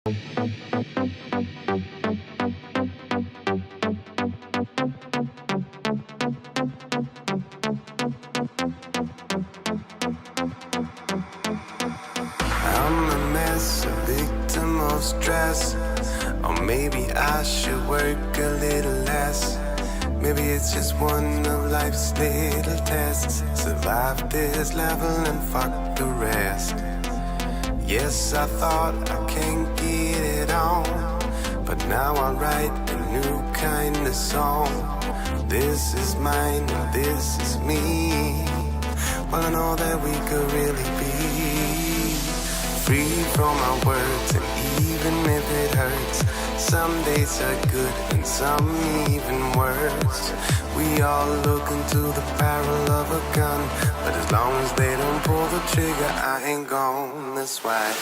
I'm a mess, a victim of stress. Or maybe I should work a little less. Maybe it's just one of life's little tests. Survive this level and fuck the rest. Yes, I thought I can't get it on, but now I write a new kind of song. This is mine, this is me. Well, I know that we could really be free from our words, and even if it hurts, some days are good and some even worse. We all look into the barrel of a gun, but as long as they don't pull the trigger, I ain't gone. That's why.